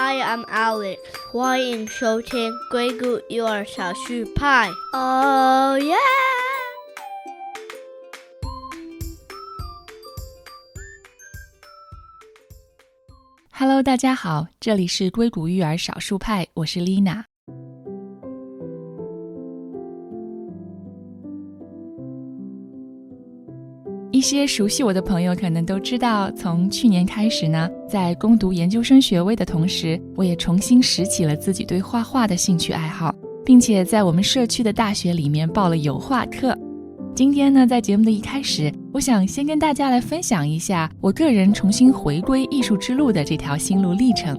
Hi, I'm Alex. 欢迎收听硅谷幼儿小树派。Oh yeah! Hello， 大家好，这里是硅谷育儿少数派，我是 Lena。一些熟悉我的朋友可能都知道，从去年开始呢，在攻读研究生学位的同时，我也重新拾起了自己对画画的兴趣爱好，并且在我们社区的大学里面报了油画课。今天呢，在节目的一开始，我想先跟大家来分享一下我个人重新回归艺术之路的这条心路历程。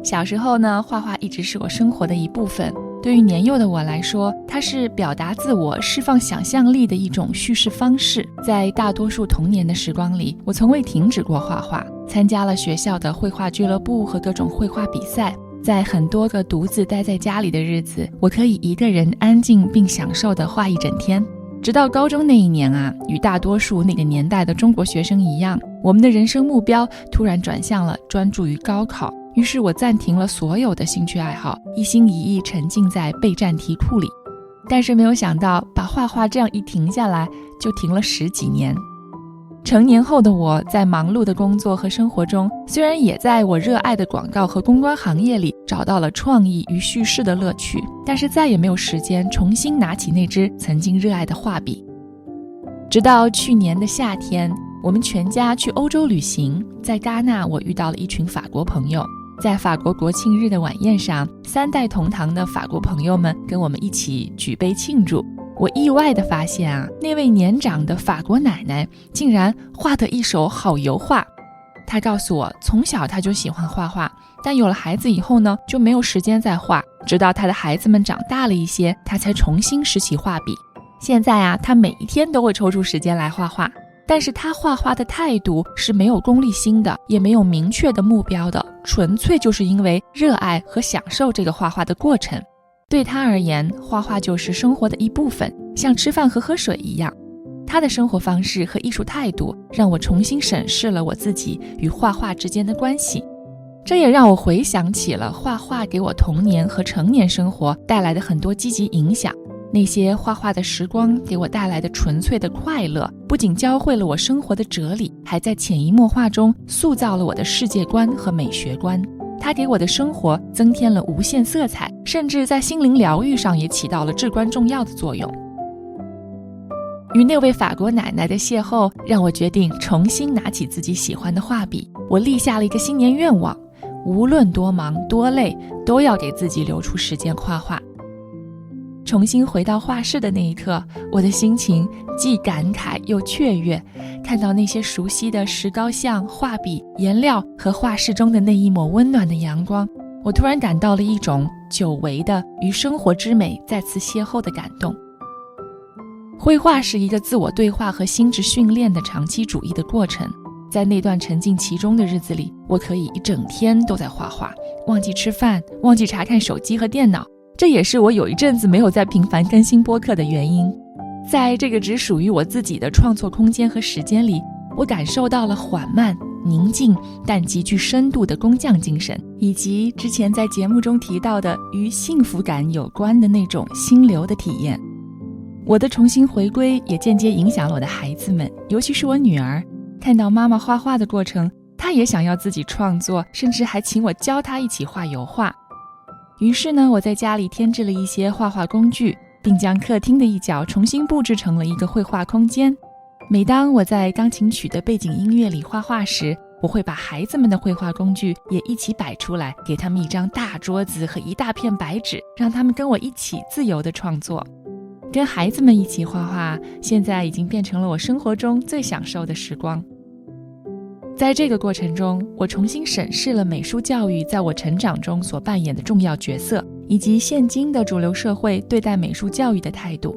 小时候呢，画画一直是我生活的一部分。对于年幼的我来说，它是表达自我、释放想象力的一种叙事方式。在大多数童年的时光里，我从未停止过画画，参加了学校的绘画俱乐部和各种绘画比赛。在很多个独自待在家里的日子，我可以一个人安静并享受地画一整天。直到高中那一年啊，与大多数那个年代的中国学生一样，我们的人生目标突然转向了专注于高考。于是我暂停了所有的兴趣爱好，一心一意沉浸在备战题库里。但是没有想到，把画画这样一停下来，就停了10几年。成年后的我，在忙碌的工作和生活中，虽然也在我热爱的广告和公关行业里找到了创意与叙事的乐趣，但是再也没有时间重新拿起那支曾经热爱的画笔。直到去年的夏天，我们全家去欧洲旅行，在戛纳我遇到了一群法国朋友。在法国国庆日的晚宴上，3代同堂的法国朋友们跟我们一起举杯庆祝。我意外地发现啊，那位年长的法国奶奶竟然画得一手好油画。她告诉我，从小她就喜欢画画，但有了孩子以后呢，就没有时间再画。直到她的孩子们长大了一些，她才重新拾起画笔。现在啊，她每一天都会抽出时间来画画。但是他画画的态度是没有功利心的，也没有明确的目标的，纯粹就是因为热爱和享受这个画画的过程。对他而言，画画就是生活的一部分，像吃饭和喝水一样。他的生活方式和艺术态度让我重新审视了我自己与画画之间的关系。这也让我回想起了画画给我童年和成年生活带来的很多积极影响。那些画画的时光给我带来的纯粹的快乐，不仅教会了我生活的哲理，还在潜移默化中塑造了我的世界观和美学观。它给我的生活增添了无限色彩，甚至在心灵疗愈上也起到了至关重要的作用。与那位法国奶奶的邂逅，让我决定重新拿起自己喜欢的画笔。我立下了一个新年愿望，无论多忙多累，都要给自己留出时间画画。重新回到画室的那一刻，我的心情既感慨又雀跃。看到那些熟悉的石膏像、画笔、颜料和画室中的那一抹温暖的阳光，我突然感到了一种久违的与生活之美再次邂逅的感动。绘画是一个自我对话和心智训练的长期主义的过程。在那段沉浸其中的日子里，我可以一整天都在画画，忘记吃饭，忘记查看手机和电脑。这也是我有一阵子没有再频繁更新播客的原因。在这个只属于我自己的创作空间和时间里，我感受到了缓慢、宁静但极具深度的工匠精神，以及之前在节目中提到的与幸福感有关的那种心流的体验。我的重新回归也间接影响了我的孩子们，尤其是我女儿。看到妈妈画画的过程，她也想要自己创作，甚至还请我教她一起画油画。于是呢，我在家里添置了一些画画工具，并将客厅的一角重新布置成了一个绘画空间。每当我在钢琴曲的背景音乐里画画时，我会把孩子们的绘画工具也一起摆出来，给他们一张大桌子和一大片白纸，让他们跟我一起自由地创作。跟孩子们一起画画，现在已经变成了我生活中最享受的时光。在这个过程中，我重新审视了美术教育在我成长中所扮演的重要角色，以及现今的主流社会对待美术教育的态度。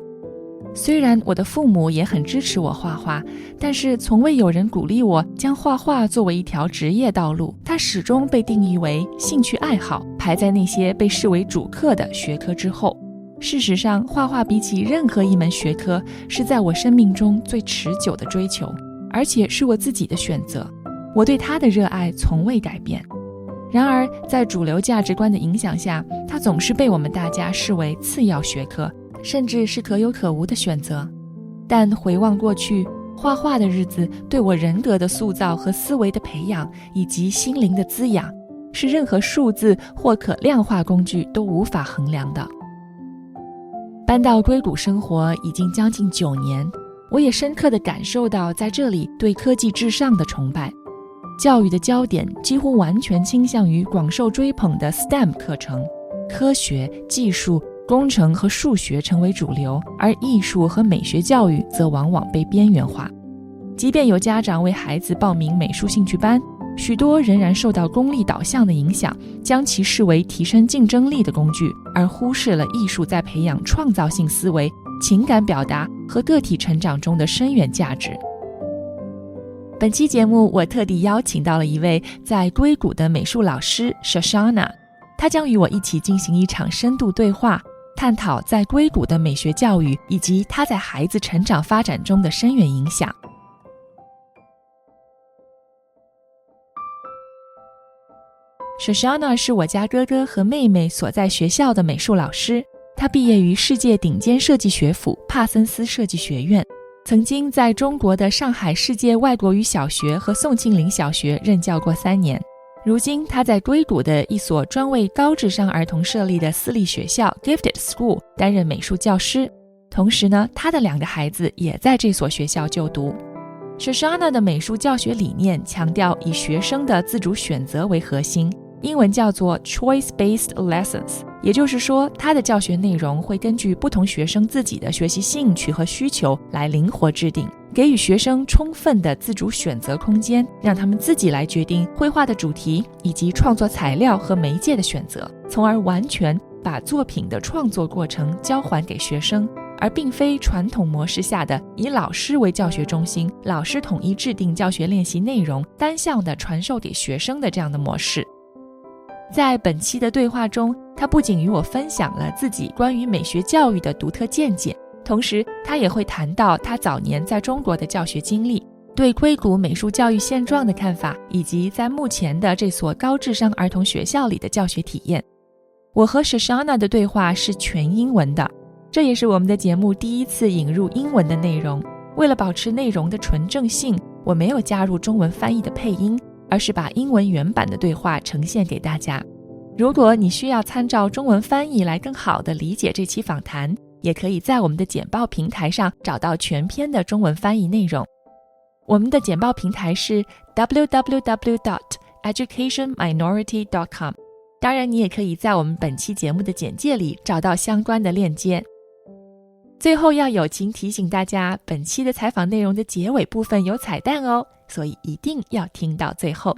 虽然我的父母也很支持我画画，但是从未有人鼓励我将画画作为一条职业道路，它始终被定义为兴趣爱好，排在那些被视为主课的学科之后。事实上，画画比起任何一门学科，是在我生命中最持久的追求，而且是我自己的选择。我对它的热爱从未改变。然而在主流价值观的影响下，它总是被我们大家视为次要学科，甚至是可有可无的选择。但回望过去，画画的日子对我人格的塑造和思维的培养，以及心灵的滋养，是任何数字或可量化工具都无法衡量的。搬到硅谷生活已经将近9年，我也深刻地感受到在这里对科技至上的崇拜。教育的焦点几乎完全倾向于广受追捧的 STEM 课程，科学、技术、工程和数学成为主流，而艺术和美学教育则往往被边缘化。即便有家长为孩子报名美术兴趣班，许多仍然受到功利导向的影响，将其视为提升竞争力的工具，而忽视了艺术在培养创造性思维、情感表达和个体成长中的深远价值。本期节目我特地邀请到了一位在硅谷的美术老师 Shoshana， 她将与我一起进行一场深度对话，探讨在硅谷的美学教育以及她在孩子成长发展中的深远影响。Shoshana 是我家哥哥和妹妹所在学校的美术老师，她毕业于世界顶尖设计学府帕森斯设计学院，曾经在中国的上海世界外国语小学和宋庆龄小学任教过3年。如今她在硅谷的一所专为高智商儿童设立的私立学校 Gifted School 担任美术教师，同时呢，她的2个孩子也在这所学校就读。Shoshana 的美术教学理念强调以学生的自主选择为核心，英文叫做 Choise-based lessons， 也就是说，他的教学内容会根据不同学生自己的学习兴趣和需求来灵活制定，给予学生充分的自主选择空间，让他们自己来决定绘画的主题以及创作材料和媒介的选择，从而完全把作品的创作过程交还给学生，而并非传统模式下的以老师为教学中心，老师统一制定教学练习内容，单向的传授给学生的这样的模式。在本期的对话中，他不仅与我分享了自己关于美学教育的独特见解，同时他也会谈到他早年在中国的教学经历，对硅谷美术教育现状的看法，以及在目前的这所高智商儿童学校里的教学体验。我和 Shoshana 的对话是全英文的，这也是我们的节目第一次引入英文的内容。为了保持内容的纯正性，我没有加入中文翻译的配音，而是把英文原版的对话呈现给大家。如果你需要参照中文翻译来更好地理解这期访谈，也可以在我们的简报平台上找到全篇的中文翻译内容。我们的简报平台是 www.educationminority.com， 当然你也可以在我们本期节目的简介里找到相关的链接。最后要友情提醒大家，本期的采访内容的结尾部分有彩蛋哦，所以一定要听到最后。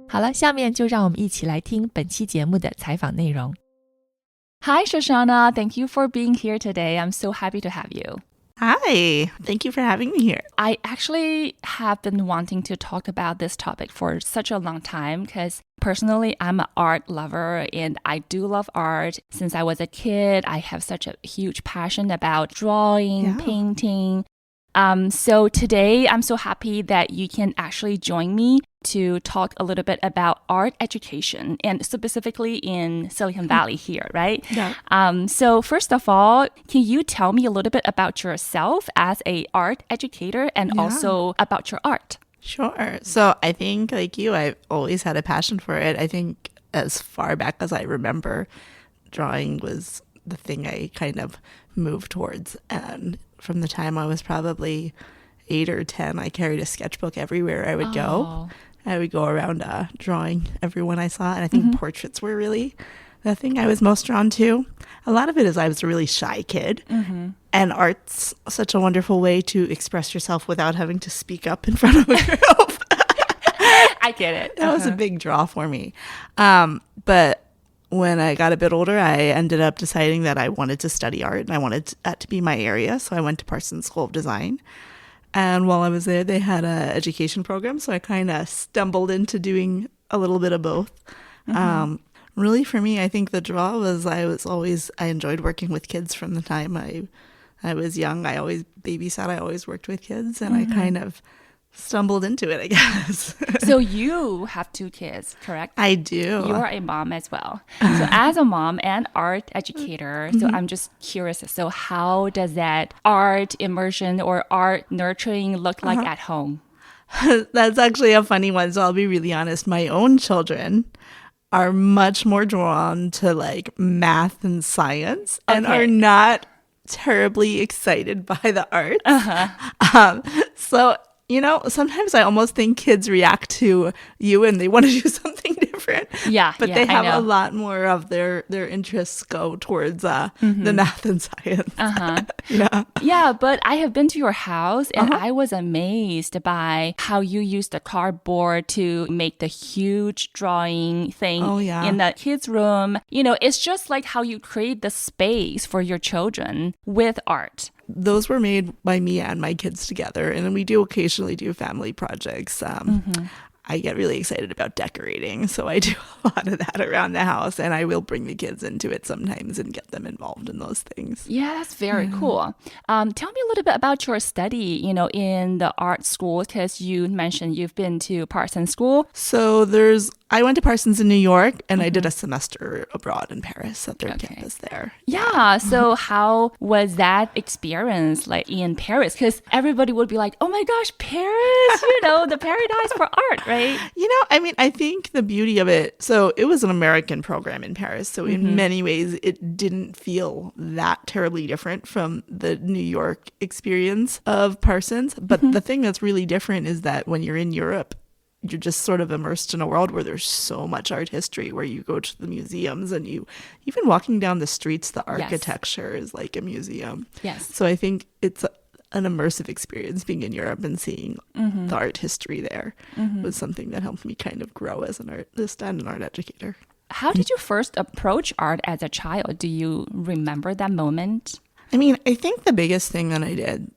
好了，下面就让我们一起来听本期节目的采访内容。Hi, Shoshana. Thank you for being here today. I'm so happy to have you. Hi, thank you for having me here. I actually have been wanting to talk about this topic for such a long time because personally, I'm an art lover and I do love art. Since I was a kid, I have such a huge passion about drawing, painting. So today, I'm so happy that you can actually join me to talk a little bit about art education and specifically in Silicon Valley here, right? Yeah. So first of all, can you tell me a little bit about yourself as an art educator and also about your art? Sure. So I think, like you, I've always had a passion for it. I think as far back as I remember, drawing was the thing I kind of moved towards. And from the time I was probably 8 or 10, I carried a sketchbook everywhere I would go. I would go around drawing everyone I saw. And I think portraits were really the thing I was most drawn to. A lot of it is I was a really shy kid. And art's such a wonderful way to express yourself without having to speak up in front of a group. I get it. That was a big draw for me. But when I got a bit older, I ended up deciding that I wanted to study art and I wanted that to be my area. So I went to Parsons School of Design. And while I was there, they had an education program. So I kind of stumbled into doing a little bit of both. Really, for me, I think the draw was I enjoyed working with kids from the time I was young. I always babysat. I always worked with kids. And I kind of stumbled into it, I guess. So you have 2 kids, correct? I do. You're a mom as well. So as a mom and art educator, so I'm just curious. So how does that art immersion or art nurturing look like at home? That's actually a funny one. So I'll be really honest. My own children are much more drawn to like math and science and are not terribly excited by the arts. So, you know, sometimes I almost think kids react to you and they want to do something different. Yeah, but they have a lot more of their interests go towards the math and science. Yeah, but I have been to your house and I was amazed by how you used the cardboard to make the huge drawing thing in the kids' room. You know, it's just like how you create the space for your children with art. Those were made by me and my kids together, and then we do occasionally do family projects. I get really excited about decorating, so I do a lot of that around the house, and I will bring the kids into it sometimes and get them involved in those things. Yeah, that's very cool. Tell me a little bit about your study, you know, in the art school, because you mentioned you've been to Parsons School. So I went to Parsons in New York, and I did a semester abroad in Paris at their campus there. Yeah, so how was that experience like in Paris? Because everybody would be like, oh my gosh, Paris, you know, the paradise for art, right? You know, I mean, I think the beauty of it, so it was an American program in Paris. So in many ways, it didn't feel that terribly different from the New York experience of Parsons. But the thing that's really different is that when you're in Europe, you're just sort of immersed in a world where there's so much art history, where you go to the museums and you, even walking down the streets, the architecture is like a museum. Yes. So I think it's an immersive experience being in Europe and seeing the art history there was something that helped me kind of grow as an artist and an art educator. How did you first approach art as a child? Do you remember that moment? I mean, I think the biggest thing that I did,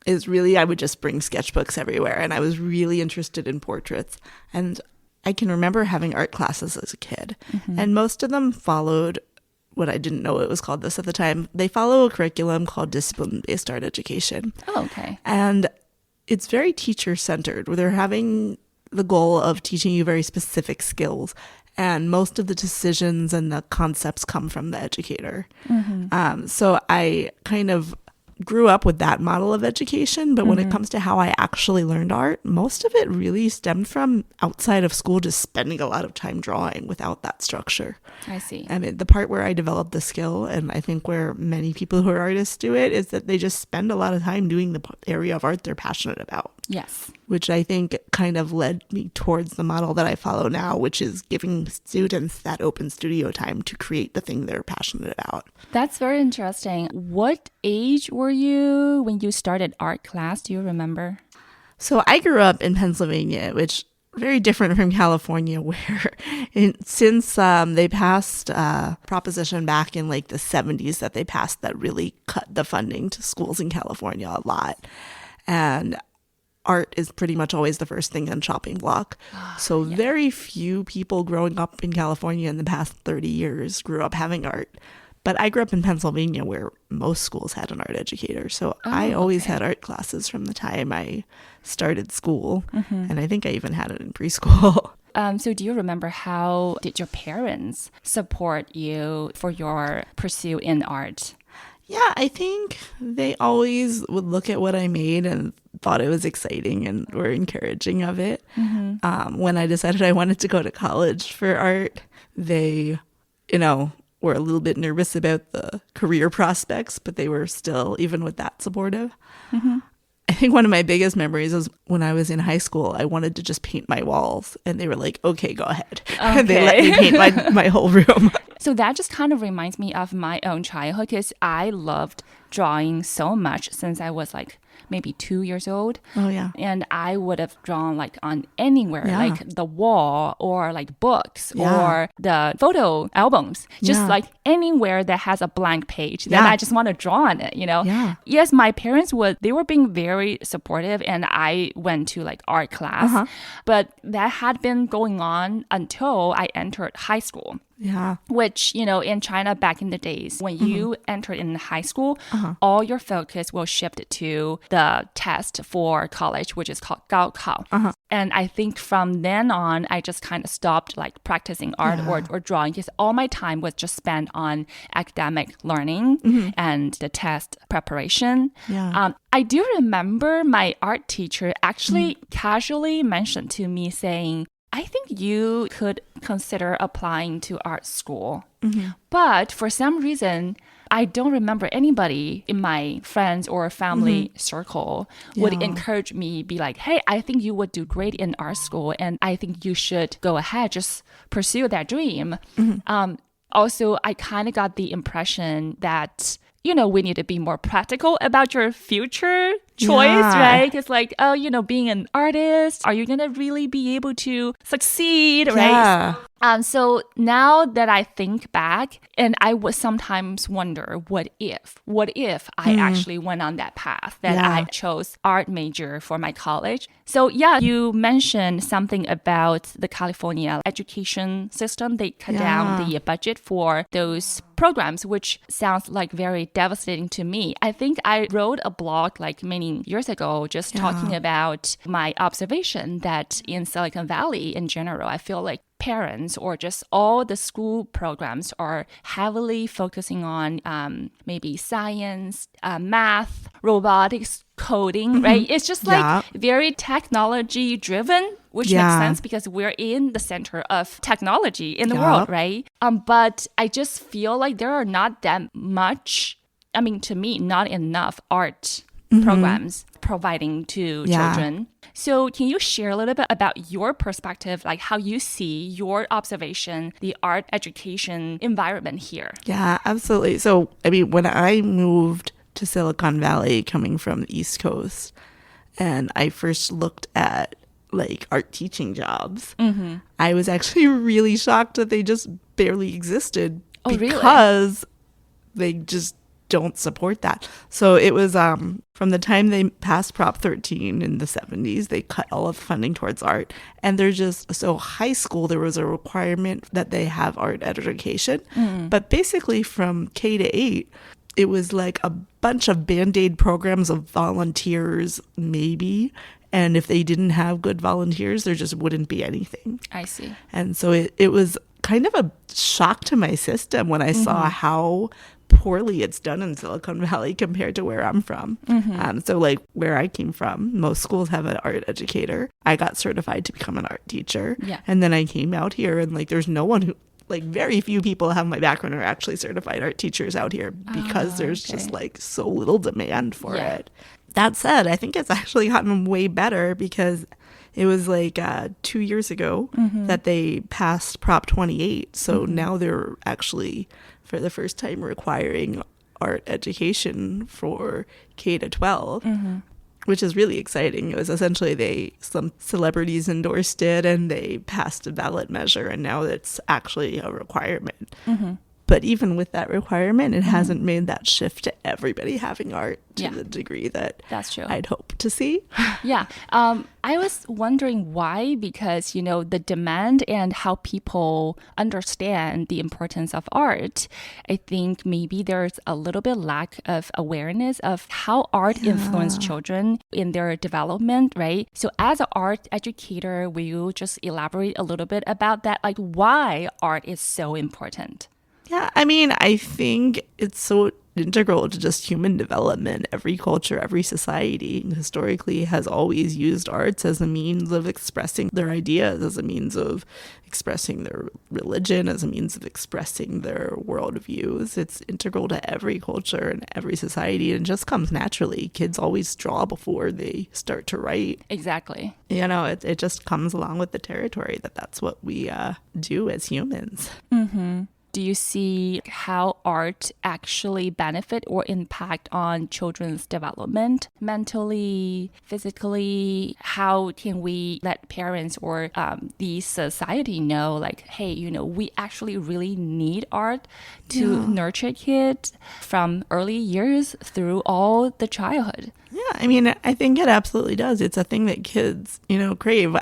is really I would just bring sketchbooks everywhere, and I was really interested in portraits. And I can remember having art classes as a kid, and most of them followed what I didn't know it was called this at the time. They follow a curriculum called discipline-based art education. Oh, okay. And it's very teacher-centered, where they're having the goal of teaching you very specific skills. And most of the decisions and the concepts come from the educator. So I kind of grew up with that model of education, but when it comes to how I actually learned art, most of it really stemmed from outside of school, just spending a lot of time drawing without that structure. I see. I mean, the part where I developed the skill, and I think where many people who are artists do it, is that they just spend a lot of time doing the area of art they're passionate about. Yes. Which I think kind of led me towards the model that I follow now, which is giving students that open studio time to create the thing they're passionate about. That's very interesting. What age were you when you started art class? Do you remember? So I grew up in Pennsylvania, which very different from California, where since they passed a proposition back in like the 70s that they passed that really cut the funding to schools in California a lot. And art is pretty much always the first thing on chopping block. So very few people growing up in California in the past 30 years grew up having art. But I grew up in Pennsylvania, where most schools had an art educator. So I always had art classes from the time I started school. And I think I even had it in preschool. So do you remember how did your parents support you for your pursuit in art? Yeah, I think they always would look at what I made and thought it was exciting and were encouraging of it. When I decided I wanted to go to college for art, they, were a little bit nervous about the career prospects, but they were still, even with that, supportive. I think one of my biggest memories was when I was in high school, I wanted to just paint my walls, and they were like, okay, go ahead. And they let me paint my whole room. So that just kind of reminds me of my own childhood, because I loved drawing so much since I was like maybe 2 years old. Oh, yeah. And I would have drawn like on anywhere, like the wall or like books or the photo albums, just like anywhere that has a blank page. Then I just want to draw on it, Yes, my parents they were being very supportive, and I went to like art class, but that had been going on until I entered high school. Yeah. Which, in China back in the days, when you entered in high school, all your focus will shift to the test for college, which is called 高考. And I think from then on, I just kind of stopped like practicing art or drawing because all my time was just spent on academic learning and the test preparation. Yeah. I do remember my art teacher actually casually mentioned to me saying, I think you could consider applying to art school. But for some reason, I don't remember anybody in my friends or family circle would encourage me, be like, hey, I think you would do great in art school and I think you should go ahead, just pursue that dream. Also, I kind of got the impression that, we need to be more practical about your future choice, right? It's like, being an artist, are you going to really be able to succeed, right? So now that I think back, and I would sometimes wonder, what if I actually went on that path, that I chose art major for my college? So you mentioned something about the California education system. They cut down the budget for those programs, which sounds like very devastating to me. I think I wrote a blog like many years ago just talking about my observation that in Silicon Valley in general, I feel like parents or just all the school programs are heavily focusing on maybe science, math, robotics, coding, right? It's just like very technology driven, which makes sense because we're in the center of technology in the world, right? But I just feel like there are not that much, to me, not enough art programs providing to children. So can you share a little bit about your perspective, like how you see your observation, the art education environment here? Yeah, absolutely. So, when I moved to Silicon Valley coming from the East Coast, and I first looked at like art teaching jobs, I was actually really shocked that they just barely existed because they just don't support that. So it was from the time they passed Prop 13 in the 70s, they cut all of the funding towards art. And they're so high school, there was a requirement that they have art education. But basically from K to 8, it was like a bunch of Band-Aid programs of volunteers, maybe. And if they didn't have good volunteers, there just wouldn't be anything. I see. And so it was kind of a shock to my system when I saw how poorly it's done in Silicon Valley compared to where I'm from. So like where I came from, most schools have an art educator. I got certified to become an art teacher. And then I came out here and like there's no one who, like very few people have my background are actually certified art teachers out here because there's just like so little demand for it. That said, I think it's actually gotten way better because it was like 2 years ago that they passed Prop 28. So now they're actually, for the first time, requiring art education for K to 12, which is really exciting. It was essentially some celebrities endorsed it and they passed a ballot measure, and now it's actually a requirement. But even with that requirement, it hasn't made that shift to everybody having art to the degree that that's true. I'd hope to see. I was wondering why, because, the demand and how people understand the importance of art, I think maybe there's a little bit lack of awareness of how art influences children in their development, right? So as an art educator, will you just elaborate a little bit about that, like why art is so important? Yeah, I think it's so integral to just human development. Every culture, every society historically has always used arts as a means of expressing their ideas, as a means of expressing their religion, as a means of expressing their worldviews. It's integral to every culture and every society, and it just comes naturally. Kids always draw before they start to write. Exactly. It just comes along with the territory that's what we do as humans. Do you see how art actually benefit or impact on children's development mentally, physically? How can we let parents or the society know, like, hey, we actually really need art to nurture kids from early years through all the childhood? Yeah, I think it absolutely does. It's a thing that kids, crave.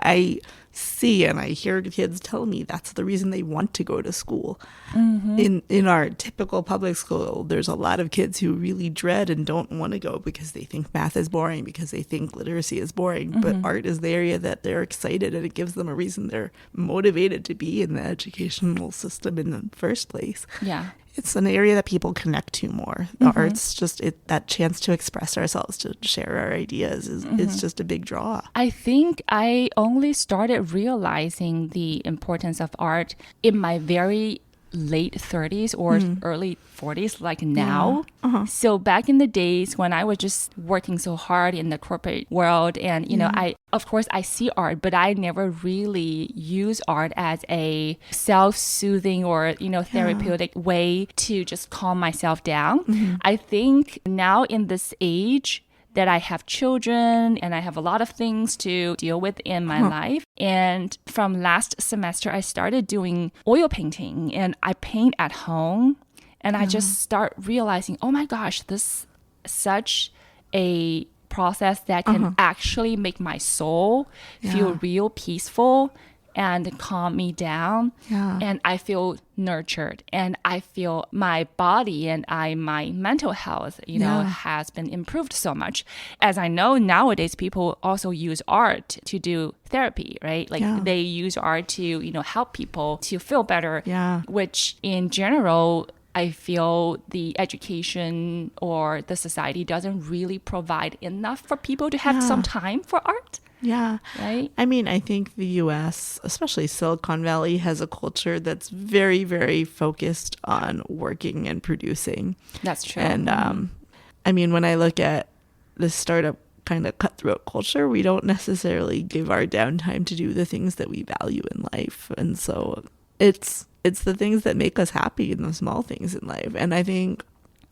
see, and I hear kids tell me that's the reason they want to go to school. In our typical public school, there's a lot of kids who really dread and don't want to go because they think math is boring, because they think literacy is boring. But art is the area that they're excited, and it gives them a reason they're motivated to be in the educational system in the first place. Yeah. It's an area that people connect to more. The arts, just that chance to express ourselves, to share our ideas is just a big draw. I think I only started realizing the importance of art in my very late 30s or early 40s, like now. So back in the days when I was just working so hard in the corporate world, and you know, of course I see art, but I never really use art as a self-soothing or, you know, therapeutic way to just calm myself down. I think now in this age that I have children and I have a lot of things to deal with in my life. And from last semester, I started doing oil painting, and I paint at home. And I just start realizing, oh my gosh, this is such a process that can actually make my soul feel real peaceful and calm me down. And I feel nurtured, and I feel my body and my mental health, you know, has been improved so much. As I know nowadays, people also use art to do therapy, right? Like they use art to, you know, help people to feel better, which in general, I feel the education or the society doesn't really provide enough for people to have some time for art. Yeah. Right? I mean, I think the US, especially Silicon Valley, has a culture that's very, very focused on working and producing. That's true. And I mean, when I look at the startup kind of cutthroat culture, we don't necessarily give our downtime to do the things that we value in life. And so it's the things that make us happy and the small things in life. And I think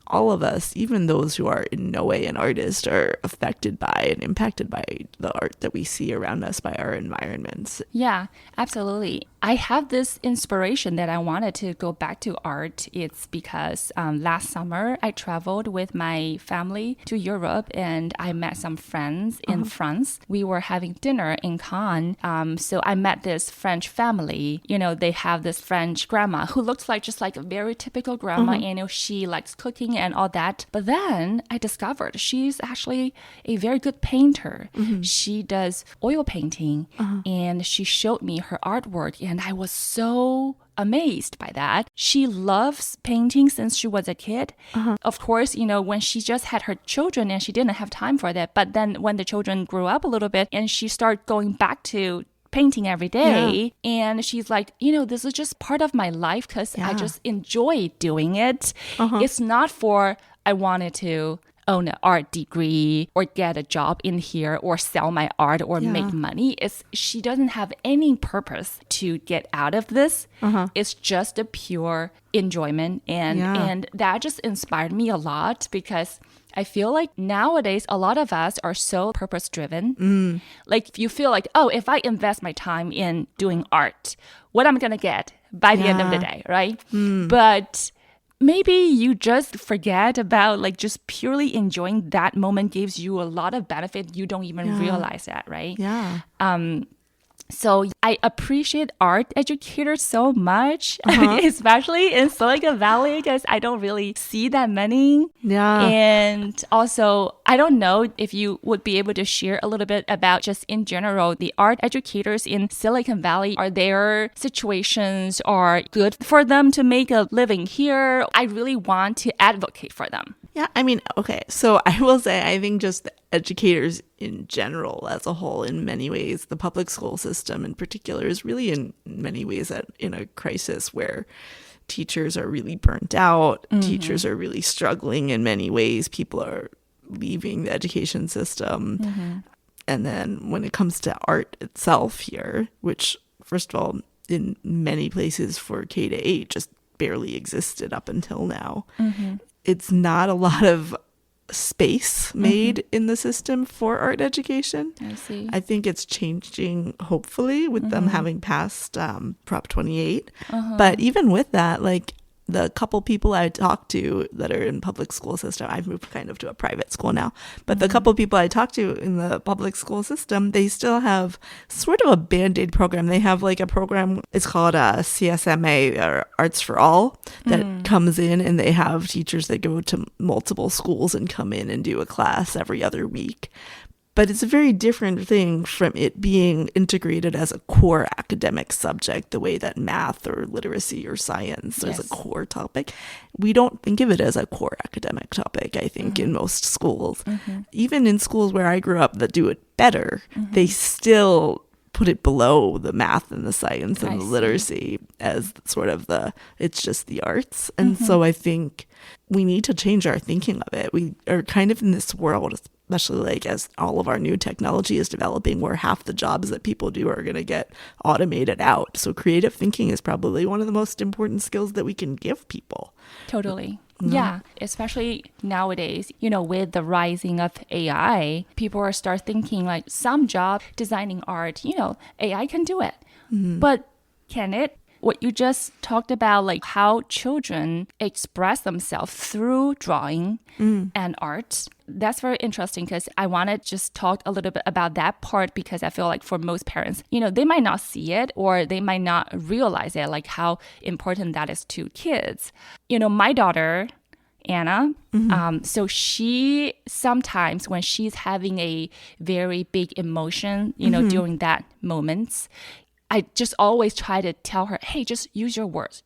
all of us, even those who are in no way an artist, are affected by and impacted by the art that we see around us, by our environments. Yeah, absolutely. I have this inspiration that I wanted to go back to art. It's because last summer I traveled with my family to Europe, and I met some friends in France. We were having dinner in Cannes. So I met this French family. You know, they have this French grandma who looks like just like a very typical grandma. You know, she likes cooking and all that. But then I discovered she's actually a very good painter. She does oil painting, and she showed me her artwork, and I was so amazed by that. She loves painting since she was a kid. Of course, you know, when she just had her children and she didn't have time for that. But then when the children grew up a little bit and she started going back to painting every day, and she's like, you know, this is just part of my life because I just enjoy doing it. It's not for I wanted to own an art degree or get a job in here or sell my art or make money. She doesn't have any purpose to get out of this. It's just a pure enjoyment, and that just inspired me a lot, because I feel like nowadays a lot of us are so purpose driven. Like you feel like, oh, if I invest my time in doing art, what am I gonna get by the end of the day, right? But maybe you just forget about like just purely enjoying that moment gives you a lot of benefit. You don't even realize that, right? So I appreciate art educators so much, especially in Silicon Valley, because I don't really see that many. And also, I don't know if you would be able to share a little bit about just in general, the art educators in Silicon Valley. Are their situations are good for them to make a living here? I really want to advocate for them. Yeah, I mean, okay, so I will say, I think just the educators in general as a whole, in many ways, the public school system in particular is really in many ways in a crisis where teachers are really burnt out, teachers are really struggling in many ways, people are leaving the education system. And then when it comes to art itself here, which, first of all, in many places for K-8 just barely existed up until now, it's not a lot of space made in the system for art education. I see. I think it's changing, hopefully, with them having passed Prop 28. But even with that, like, the couple people I talk to that are in public school system, I've moved kind of to a private school now, but the couple people I talk to in the public school system, they still have sort of a Band-Aid program. They have like a program, it's called CSMA, or Arts for All, that comes in, and they have teachers that go to multiple schools and come in and do a class every other week. But it's a very different thing from it being integrated as a core academic subject, the way that math or literacy or science is a core topic. We don't think of it as a core academic topic, I think, in most schools. Even in schools where I grew up that do it better, they still put it below the math and the science and the literacy as sort of it's just the arts. And so I think we need to change our thinking of it. We are kind of in this world, especially like as all of our new technology is developing, where half the jobs that people do are going to get automated out. So creative thinking is probably one of the most important skills that we can give people. Totally. Yeah, especially nowadays, with the rising of AI, people are start thinking like some job, designing art, AI can do it. But can it? What you just talked about, like how children express themselves through drawing and art, that's very interesting, because I want to just talk a little bit about that part, because I feel like for most parents, they might not see it, or they might not realize it, like how important that is to kids. My daughter, Anna, so she sometimes, when she's having a very big emotion, during that moments, I just always try to tell her, hey, just use your words.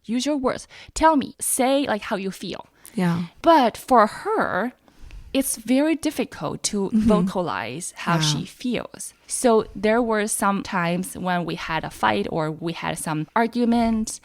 Tell me, say like how you feel. Yeah. But for her, it's very difficult to vocalize how she feels. So there were some times when we had a fight or we had some argument.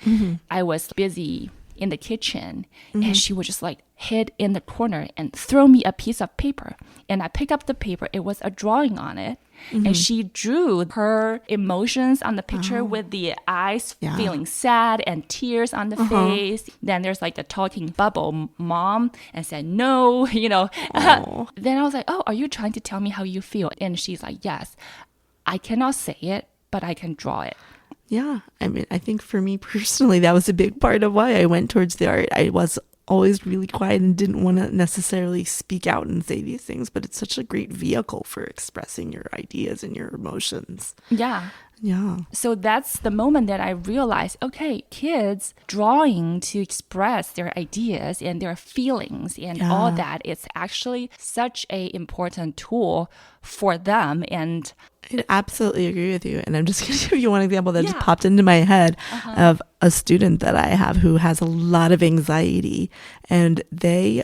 I was busy in the kitchen, and she would just like hid in the corner and throw me a piece of paper. And I picked up the paper. It was a drawing on it. And she drew her emotions on the picture with the eyes feeling sad and tears on the face. Then there's like a talking bubble mom and said, no, Then I was like, oh, are you trying to tell me how you feel? And she's like, yes, I cannot say it, but I can draw it. Yeah. I mean, I think for me personally, that was a big part of why I went towards the art. I was always really quiet and didn't want to necessarily speak out and say these things, but it's such a great vehicle for expressing your ideas and your emotions. Yeah. Yeah. So that's the moment that I realized, okay, kids drawing to express their ideas and their feelings and all that, it's actually such an important tool for them. And I absolutely agree with you. And I'm just going to give you one example that just popped into my head of a student that I have who has a lot of anxiety, and they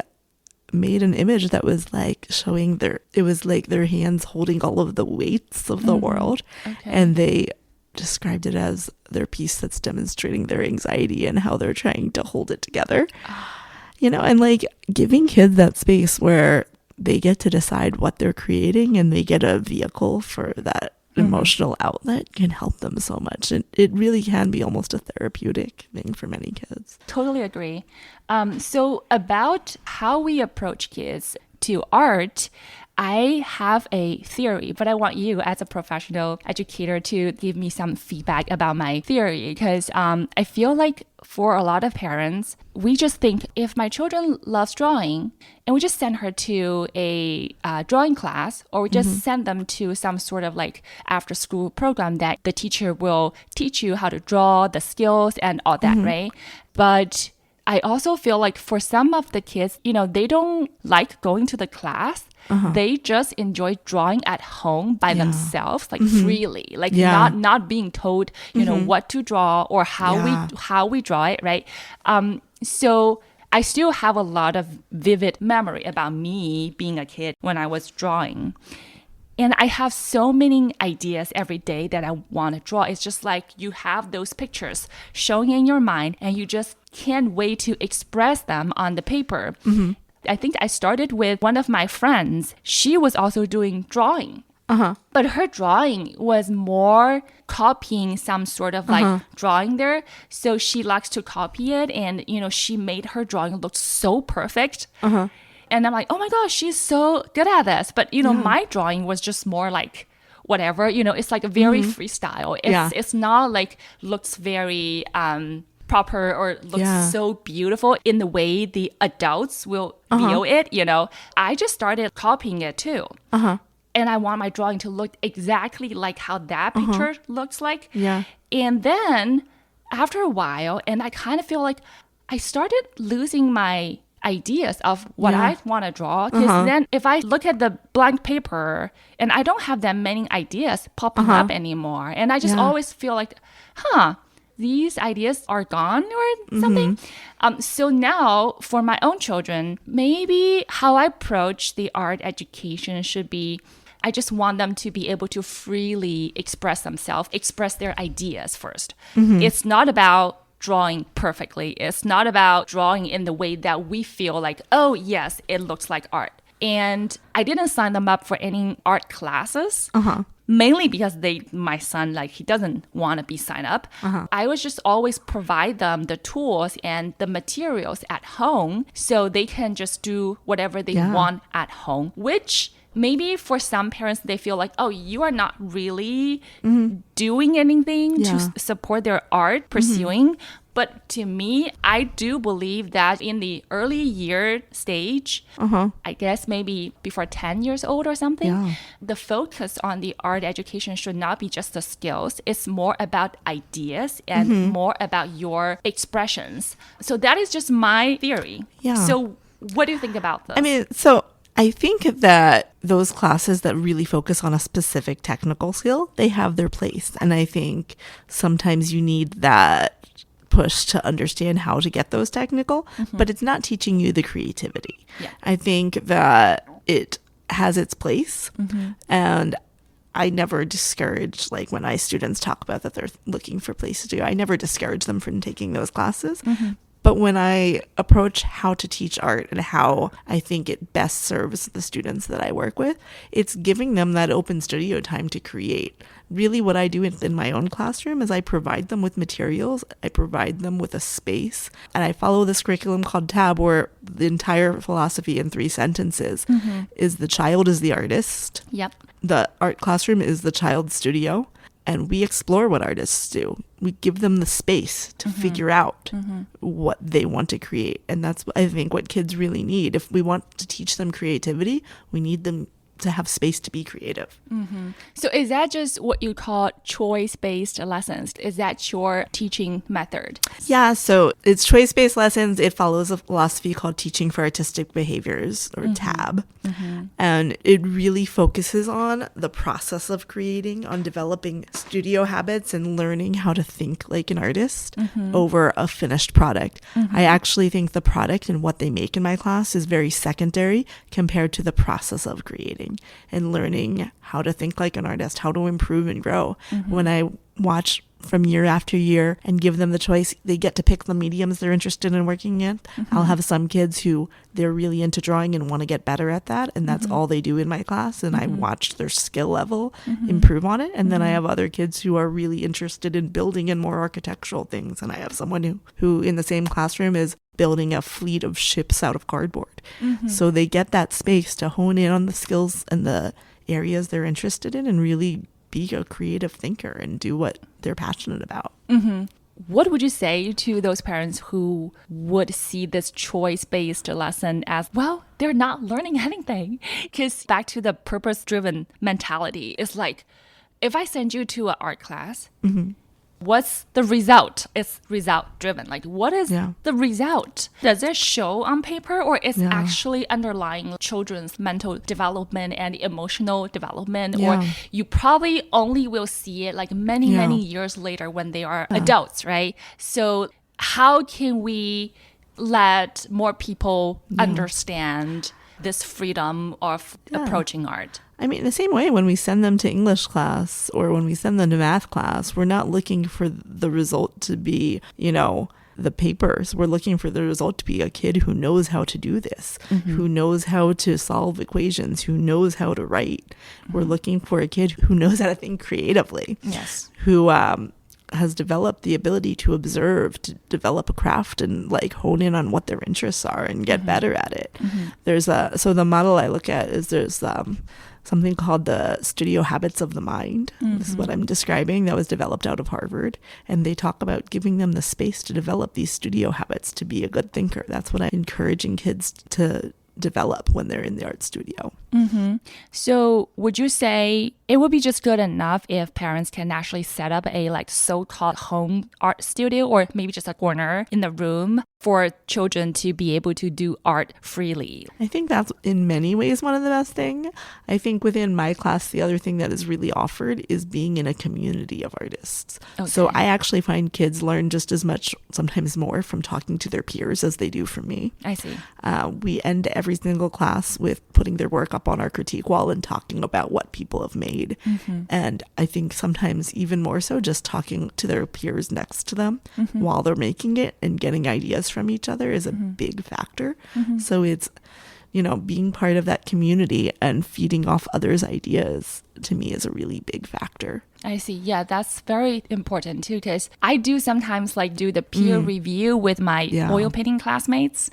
made an image that was like showing it was like their hands holding all of the weights of the world. Okay. And they described it as their piece that's demonstrating their anxiety and how they're trying to hold it together. And like giving kids that space where they get to decide what they're creating and they get a vehicle for that emotional outlet can help them so much. And it really can be almost a therapeutic thing for many kids. Totally agree. So about how we approach kids to art, I have a theory, but I want you as a professional educator to give me some feedback about my theory, because I feel like for a lot of parents, we just think if my children loves drawing and we just send her to a drawing class, or we just send them to some sort of like after school program that the teacher will teach you how to draw, the skills and all that, right? But I also feel like for some of the kids, they don't like going to the class. They just enjoy drawing at home by themselves, like freely, like not being told, what to draw or how we draw it, right? So I still have a lot of vivid memory about me being a kid when I was drawing. And I have so many ideas every day that I want to draw. It's just like you have those pictures showing in your mind and you just can't wait to express them on the paper. I think I started with one of my friends. She was also doing drawing. But her drawing was more copying some sort of like drawing there. So she likes to copy it. And, she made her drawing look so perfect. And I'm like, oh my gosh, she's so good at this. But, my drawing was just more like whatever, it's like a very freestyle. It's not like looks very proper or looks so beautiful in the way the adults will view it, I just started copying it too. And I want my drawing to look exactly like how that picture looks like. Yeah. And then after a while, and I kind of feel like I started losing my ideas of what I want to draw. Because then if I look at the blank paper and I don't have that many ideas popping up anymore. And I just always feel like, these ideas are gone or something. So now for my own children, maybe how I approach the art education should be, I just want them to be able to freely express themselves, express their ideas first. It's not about drawing perfectly. It's not about drawing in the way that we feel like, oh, yes, it looks like art. And I didn't sign them up for any art classes, mainly because my son, he doesn't want to be signed up. I would just always provide them the tools and the materials at home so they can just do whatever they want at home, which maybe for some parents, they feel like, oh, you are not really doing anything to support their art pursuing. But to me, I do believe that in the early year stage, I guess maybe before 10 years old or something, the focus on the art education should not be just the skills. It's more about ideas and more about your expressions. So that is just my theory. So what do you think about this? I think that those classes that really focus on a specific technical skill, they have their place. And I think sometimes you need that push to understand how to get those technical, but it's not teaching you the creativity. I think that it has its place. And I never discourage, when my students talk about that they're looking for places to go, I never discourage them from taking those classes. But when I approach how to teach art and how I think it best serves the students that I work with, it's giving them that open studio time to create. Really what I do in my own classroom is I provide them with materials, I provide them with a space, and I follow this curriculum called TAB where the entire philosophy in 3 sentences is the child is the artist. The art classroom is the child's studio. And we explore what artists do. We give them the space to figure out what they want to create. And that's, I think, what kids really need. If we want to teach them creativity, we need them to have space to be creative. So is that just what you call choice-based lessons? Is that your teaching method? Yeah, so it's choice-based lessons. It follows a philosophy called Teaching for Artistic Behaviors, or TAB. And it really focuses on the process of creating, on developing studio habits and learning how to think like an artist over a finished product. I actually think the product and what they make in my class is very secondary compared to the process of creating and learning how to think like an artist, how to improve and grow. When I watch from year after year and give them the choice, they get to pick the mediums they're interested in working in. I'll have some kids who they're really into drawing and want to get better at that, and that's all they do in my class, and I watch their skill level improve on it. And then I have other kids who are really interested in building and more architectural things, and I have someone who in the same classroom is building a fleet of ships out of cardboard. So they get that space to hone in on the skills and the areas they're interested in and really be a creative thinker and do what they're passionate about. What would you say to those parents who would see this choice-based lesson as, well, they're not learning anything? Because back to the purpose-driven mentality, it's like, if I send you to an art class, what's the result? It's result-driven. What is the result? Does it show on paper, or is actually underlying children's mental development and emotional development? Or you probably only will see it many years later when they are adults, right? So how can we let more people understand this freedom of approaching art? I mean, the same way when we send them to English class or when we send them to math class, we're not looking for the result to be, the papers. We're looking for the result to be a kid who knows how to do this, who knows how to solve equations, who knows how to write. We're looking for a kid who knows how to think creatively, who has developed the ability to observe, to develop a craft and hone in on what their interests are and get better at it. So the model I look at is there's something called the studio habits of the mind. This is what I'm describing, that was developed out of Harvard. And they talk about giving them the space to develop these studio habits to be a good thinker. That's what I'm encouraging kids to develop when they're in the art studio. So would you say it would be just good enough if parents can actually set up a like so-called home art studio, or maybe just a corner in the room for children to be able to do art freely? I think that's in many ways one of the best things. I think within my class, the other thing that is really offered is being in a community of artists. Okay. So I actually find kids learn just as much, sometimes more, from talking to their peers as they do from me. I see. We end every single class with putting their work up on our critique wall and talking about what people have made. And I think sometimes even more so just talking to their peers next to them while they're making it and getting ideas from each other is a big factor. So it's, you know, being part of that community and feeding off others' ideas to me is a really big factor. I see. Yeah, that's very important too, because I do sometimes like do the peer review with my oil painting classmates.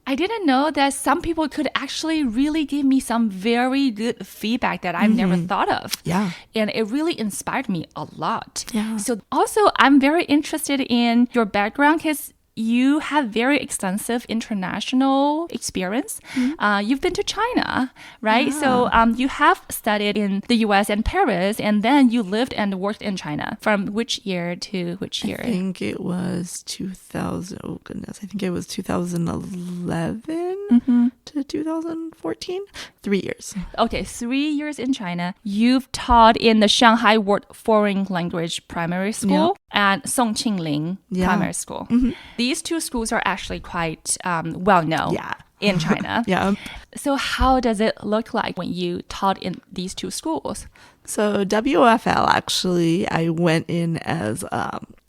I didn't know that some people could actually really give me some very good feedback that I've never thought of. Yeah. And it really inspired me a lot. Yeah. So also, I'm very interested in your background because you have very extensive international experience. You've been to China, right? Yeah. So you have studied in the US and Paris, and then you lived and worked in China. From which year to which year? I think it was 2000. Oh goodness, I think it was 2011 to 2014. 3 years. Okay, 3 years in China. You've taught in the Shanghai World Foreign Language Primary School and Songqingling Primary School. These two schools are actually quite well known in China. So how does it look like when you taught in these two schools? So WFL, actually, I went in as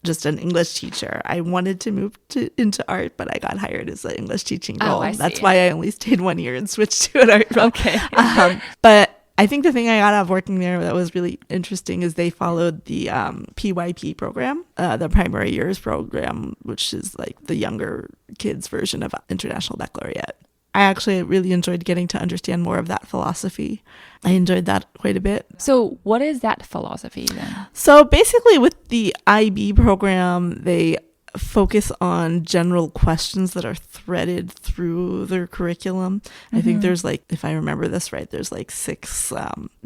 just an English teacher. I wanted to move into art, but I got hired as an English teaching role. That's why I only stayed 1 year and switched to an art role. Okay. But I think the thing I got out of working there that was really interesting is they followed the PYP program, the Primary Years program, which is like the younger kids' version of International Baccalaureate. I actually really enjoyed getting to understand more of that philosophy. I enjoyed that quite a bit. So what is that philosophy then? So basically with the IB program, they focus on general questions that are threaded through their curriculum. I think there's like, if I remember this right, there's like 6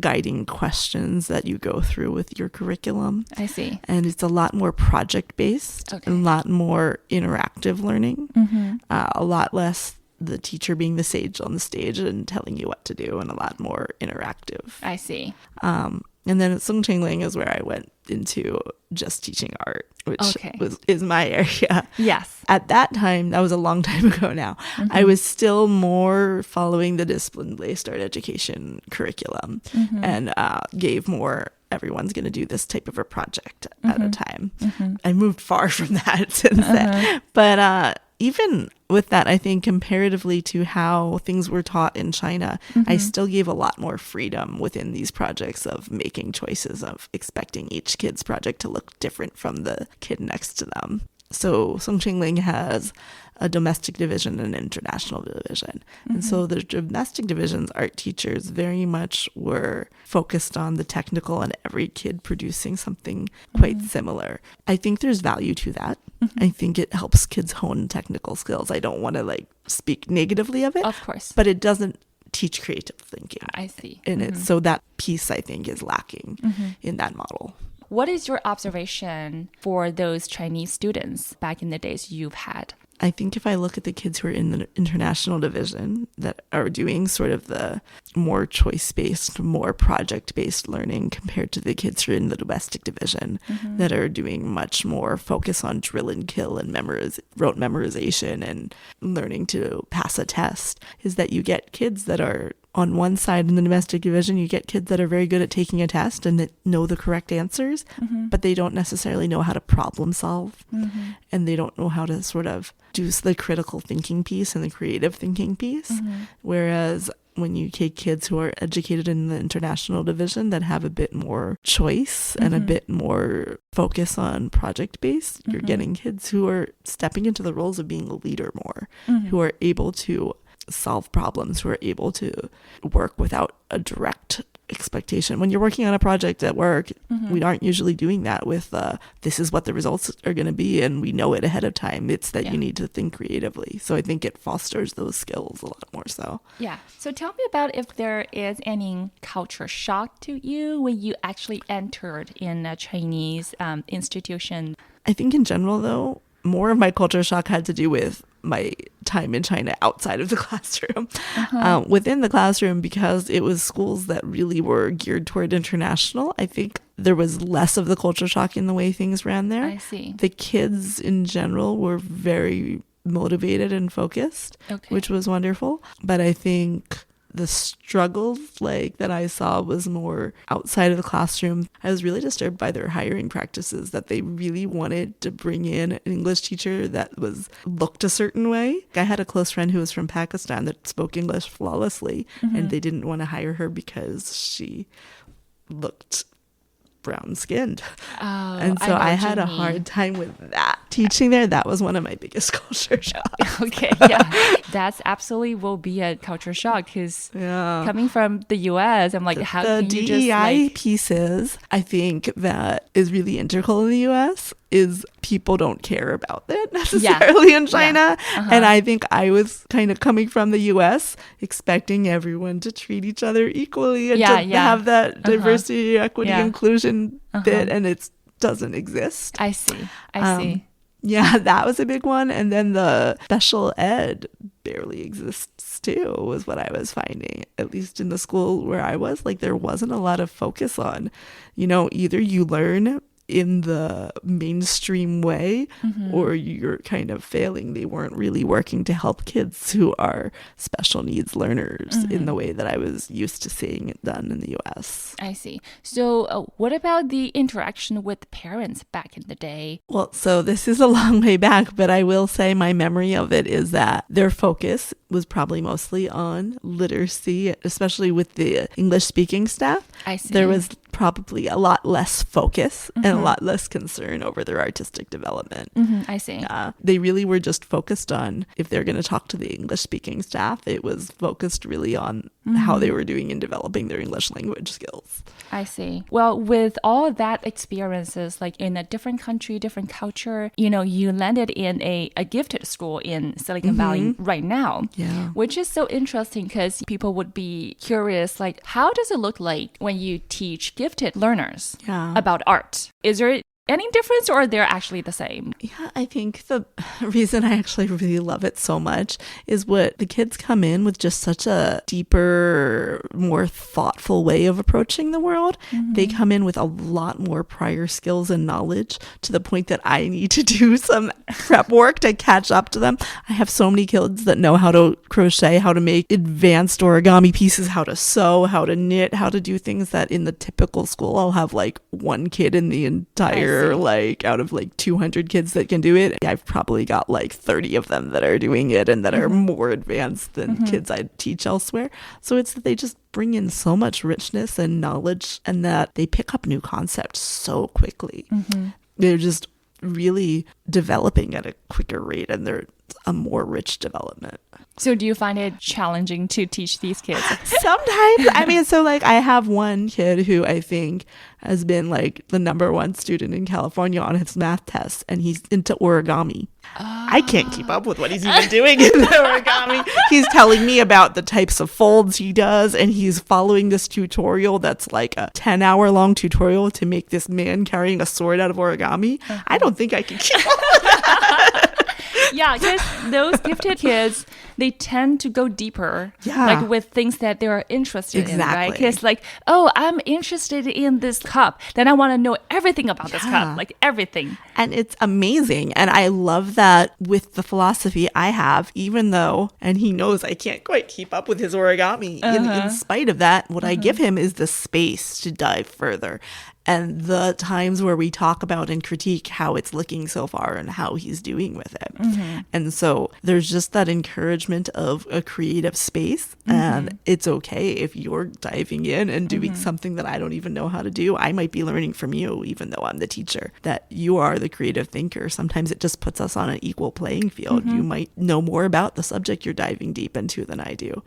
guiding questions that you go through with your curriculum. I see. And it's a lot more project-based, a lot more interactive learning, a lot less the teacher being the sage on the stage and telling you what to do, and a lot more interactive. I see. And then at Songqingling is where I went into just teaching art, which is my area. Yes. At that time, that was a long time ago now, I was still more following the discipline-based art education curriculum and gave more, everyone's going to do this type of a project at a time. I moved far from that since then. But even with that, I think comparatively to how things were taught in China, I still gave a lot more freedom within these projects of making choices, of expecting each kid's project to look different from the kid next to them. So Songqingling has a domestic division and an international division. And so the domestic division's art teachers very much were focused on the technical and every kid producing something quite similar. I think there's value to that. I think it helps kids hone technical skills. I don't want to like speak negatively of it. Of course. But it doesn't teach creative thinking. I see. In it. So that piece, I think, is lacking in that model. What is your observation for those Chinese students back in the days you've had? I think if I look at the kids who are in the international division that are doing sort of the more choice-based, more project-based learning compared to the kids who are in the domestic division that are doing much more focus on drill and kill and rote memorization and learning to pass a test, is that you get kids that are on one side in the domestic division, you get kids that are very good at taking a test and that know the correct answers, but they don't necessarily know how to problem solve. And they don't know how to sort of do the critical thinking piece and the creative thinking piece. Whereas when you take kids who are educated in the international division that have a bit more choice and a bit more focus on project-based, you're getting kids who are stepping into the roles of being a leader more, who are able to solve problems, who are able to work without a direct expectation. When you're working on a project at work, we aren't usually doing that with this is what the results are going to be and we know it ahead of time. It's that you need to think creatively. So I think it fosters those skills a lot more so. Yeah. So tell me about if there is any culture shock to you when you actually entered in a Chinese institution. I think in general, though, more of my culture shock had to do with my time in China outside of the classroom. Within the classroom, because it was schools that really were geared toward international, I think there was less of the culture shock in the way things ran there. I see. The kids in general were very motivated and focused, which was wonderful. But I think the struggles like that I saw was more outside of the classroom. I was really disturbed by their hiring practices, that they really wanted to bring in an English teacher that was looked a certain way. I had a close friend who was from Pakistan that spoke English flawlessly, and they didn't want to hire her because she looked brown-skinned. And so I had a hard time with that. Teaching there, that was one of my biggest culture shocks. Okay, yeah. That's absolutely will be a culture shock because coming from the U.S., I'm like, how can you just DEI pieces, I think that is really integral in the U.S. is people don't care about that necessarily in China. And I think I was kind of coming from the U.S. expecting everyone to treat each other equally and to have that diversity, equity, inclusion bit, and it doesn't exist. I see. Yeah, that was a big one. And then the special ed barely exists too, was what I was finding, at least in the school where I was. Like, there wasn't a lot of focus on, either you learn in the mainstream way or you're kind of failing. They weren't really working to help kids who are special needs learners in the way that I was used to seeing it done in the US. I see. So what about the interaction with parents back in the day? Well, so this is a long way back, but I will say my memory of it is that their focus was probably mostly on literacy, especially with the English speaking staff. I see. There was probably a lot less focus and a lot less concern over their artistic development. I see. They really were just focused on, if they're going to talk to the English speaking staff, it was focused really on how they were doing in developing their English language skills. I see. Well, with all of that experiences, like in a different country, different culture, you landed in a gifted school in Silicon Valley right now, which is so interesting because people would be curious, like, how does it look like when you teach gifted learners about art? Is there any difference or they're actually the same? Yeah, I think the reason I actually really love it so much is what the kids come in with, just such a deeper, more thoughtful way of approaching the world. They come in with a lot more prior skills and knowledge, to the point that I need to do some prep work to catch up to them. I have so many kids that know how to crochet, how to make advanced origami pieces, how to sew, how to knit, how to do things that in the typical school I'll have like one kid in the entire, like out of like 200 kids that can do it, I've probably got like 30 of them that are doing it and that are more advanced than kids I teach elsewhere. So it's that they just bring in so much richness and knowledge, and that they pick up new concepts so quickly. They're just really developing at a quicker rate, and they're a more rich development. So do you find it challenging to teach these kids? Sometimes. I mean, so like I have one kid who I think has been like the #1 student in California on his math tests, and he's into origami. I can't keep up with what he's even doing in the origami. He's telling me about the types of folds he does, and he's following this tutorial that's like a 10-hour-long tutorial to make this man carrying a sword out of origami. I don't think I can keep up with that. Yeah, because those gifted kids, they tend to go deeper, like with things that they're interested in, right? Because like, oh, I'm interested in this cup, then I want to know everything about this cup, like everything. And it's amazing. And I love that with the philosophy I have, even though, and he knows I can't quite keep up with his origami, in spite of that, what I give him is the space to dive further. And the times where we talk about and critique how it's looking so far and how he's doing with it. And so there's just that encouragement of a creative space. And it's okay if you're diving in and doing something that I don't even know how to do. I might be learning from you, even though I'm the teacher, that you are the creative thinker. Sometimes it just puts us on an equal playing field. You might know more about the subject you're diving deep into than I do,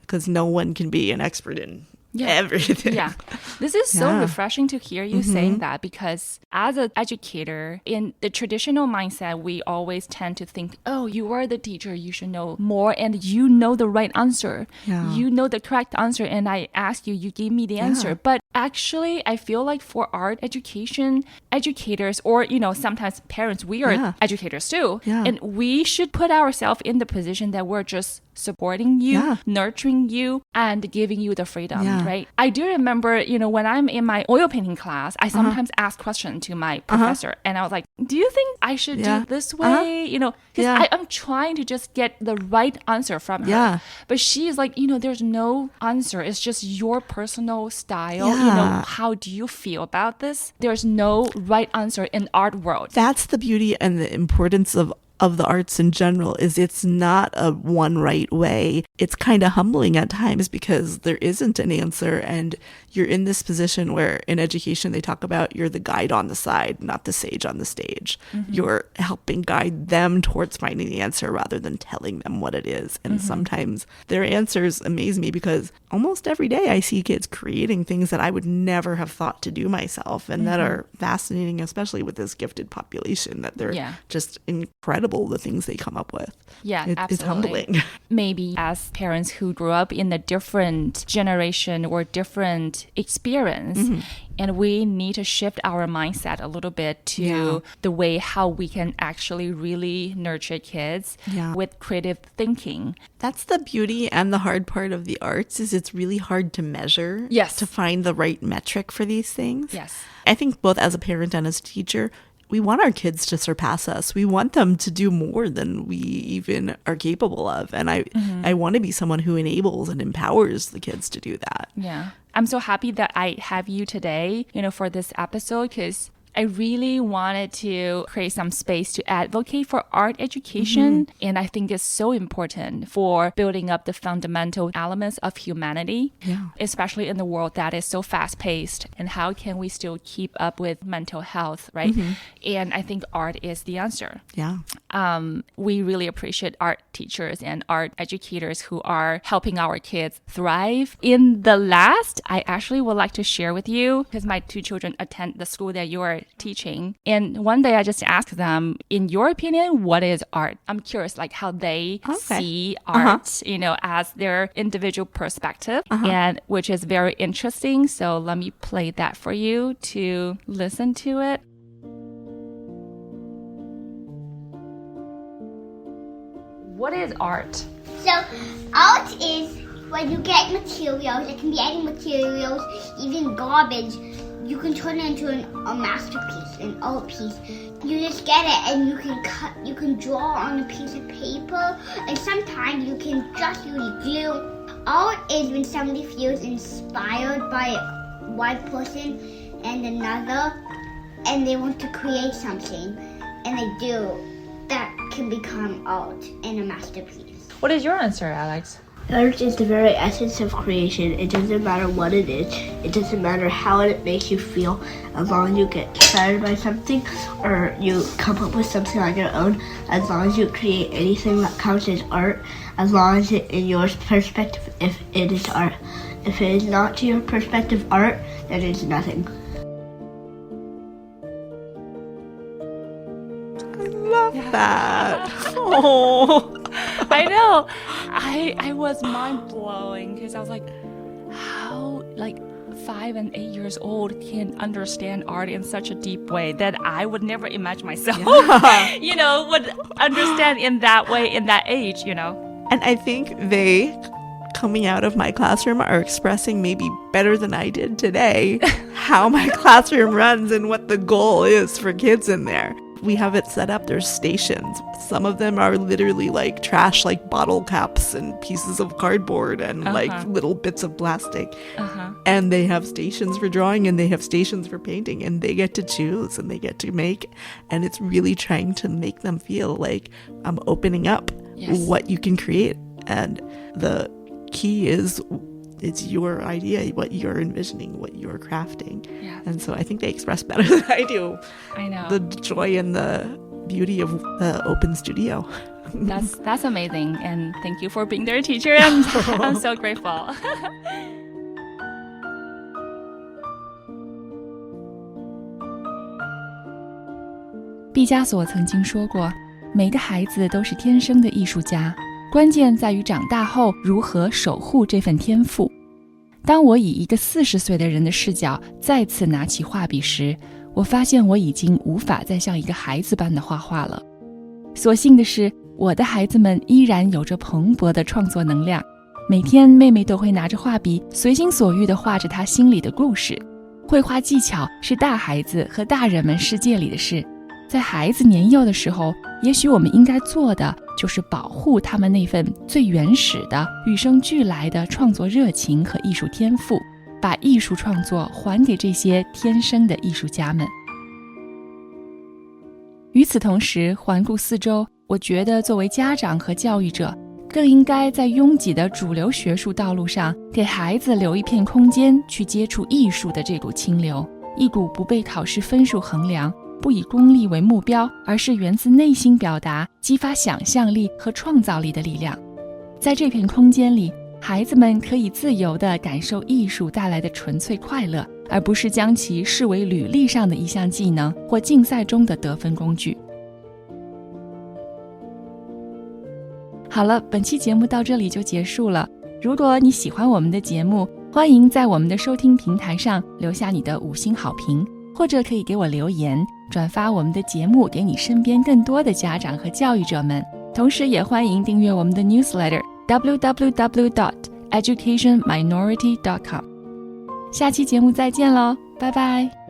because no one can be an expert in everything. Yeah. This is so refreshing to hear you saying that, because as an educator, in the traditional mindset, we always tend to think, oh, you are the teacher, you should know more, and you know the right answer. Yeah. You know the correct answer, and I ask you, you give me the answer. But actually, I feel like for art education, educators, or, sometimes parents, we are educators too. Yeah. And we should put ourselves in the position that we're just supporting you, nurturing you, and giving you the freedom, right? I do remember, when I'm in my oil painting class, I sometimes ask questions to my professor, and I was like, do you think I should do it this way? Because I'm trying to just get the right answer from her. Yeah. But she's like, there's no answer. It's just your personal style. How do you feel about this? There's no right answer in art world. That's the beauty and the importance of the arts in general, is it's not a one right way. It's kind of humbling at times because there isn't an answer, and you're in this position where in education they talk about you're the guide on the side, not the sage on the stage. You're helping guide them towards finding the answer rather than telling them what it is. And sometimes their answers amaze me, because almost every day I see kids creating things that I would never have thought to do myself, and that are fascinating, especially with this gifted population, that they're just incredible, the things they come up with. Yeah, It's absolutely. humbling. Maybe as parents who grew up in a different generation or different experience, and we need to shift our mindset a little bit to the way how we can actually really nurture kids with creative thinking. That's the beauty and the hard part of the arts, is it's really hard to measure, to find the right metric for these things. Yes. I think both as a parent and as a teacher, we want our kids to surpass us. We want them to do more than we even are capable of. And I want to be someone who enables and empowers the kids to do that. Yeah. I'm so happy that I have you today, for this episode, because I really wanted to create some space to advocate for art education. And I think it's so important for building up the fundamental elements of humanity, especially in the world that is so fast-paced. And how can we still keep up with mental health, right? And I think art is the answer. Yeah. We really appreciate art teachers and art educators who are helping our kids thrive. In the last, I actually would like to share with you, because my two children attend the school that you are teaching. And one day I just asked them, in your opinion, what is art? I'm curious, like how they see art, as their individual perspective, and which is very interesting. So let me play that for you to listen to it. What is art? So art is when you get materials. It can be any materials, even garbage. You can turn it into a masterpiece, an art piece. You just get it and you can cut, you can draw on a piece of paper, and sometimes you can just use glue. Art is when somebody feels inspired by one person and another, and they want to create something, and they do. That can become art and a masterpiece. What is your answer, Alex? Art is the very essence of creation. It doesn't matter what it is. It doesn't matter how it makes you feel. As long as you get inspired by something or you come up with something on your own, as long as you create anything that counts as art, as long as it in your perspective, if it is art. If it is not to your perspective art, then it is nothing. I love that. Oh. I know. I was mind-blowing because I was like, how 5 and 8 years old can understand art in such a deep way that I would never imagine myself, would understand in that way in that age, And I think they, coming out of my classroom, are expressing maybe better than I did today how my classroom runs and what the goal is for kids in there. We have it set up. There's stations. Some of them are literally like trash, like bottle caps and pieces of cardboard and like little bits of plastic. And they have stations for drawing and they have stations for painting, and they get to choose and they get to make. And it's really trying to make them feel like I'm opening up what you can create. And the key is it's your idea, what you're envisioning, what you're crafting. Yeah. And so I think they express better than I do. I know. The joy and the beauty of the open studio. That's amazing. And thank you for being their teacher. And I'm so grateful. 毕加索曾经说过，每个孩子都是天生的艺术家，关键在于长大后如何守护这份天赋。当我以一个40岁的人的视角再次拿起画笔时，我发现我已经无法再像一个孩子般的画画了。所幸的是，我的孩子们依然有着蓬勃的创作能量，每天妹妹都会拿着画笔随心所欲地画着她心里的故事。绘画技巧是大孩子和大人们世界里的事，在孩子年幼的时候，也许我们应该做的就是保护他们那份最原始的与生俱来的创作热情和艺术天赋，把艺术创作还给这些天生的艺术家们。与此同时，环顾四周，我觉得作为家长和教育者，更应该在拥挤的主流学术道路上，给孩子留一片空间去接触艺术的这股清流，一股不被考试分数衡量，不以功利为目标，而是源自内心表达、激发想象力和创造力的力量。在这片空间里，孩子们可以自由地感受艺术带来的纯粹快乐，而不是将其视为履历上的一项技能或竞赛中的得分工具。好了，本期节目到这里就结束了。如果你喜欢我们的节目，欢迎在我们的收听平台上留下你的5星好评，或者可以给我留言，转发我们的节目给你身边更多的家长和教育者们。同时也欢迎订阅我们的 newsletter www.educationminority.com。 下期节目再见咯，拜拜。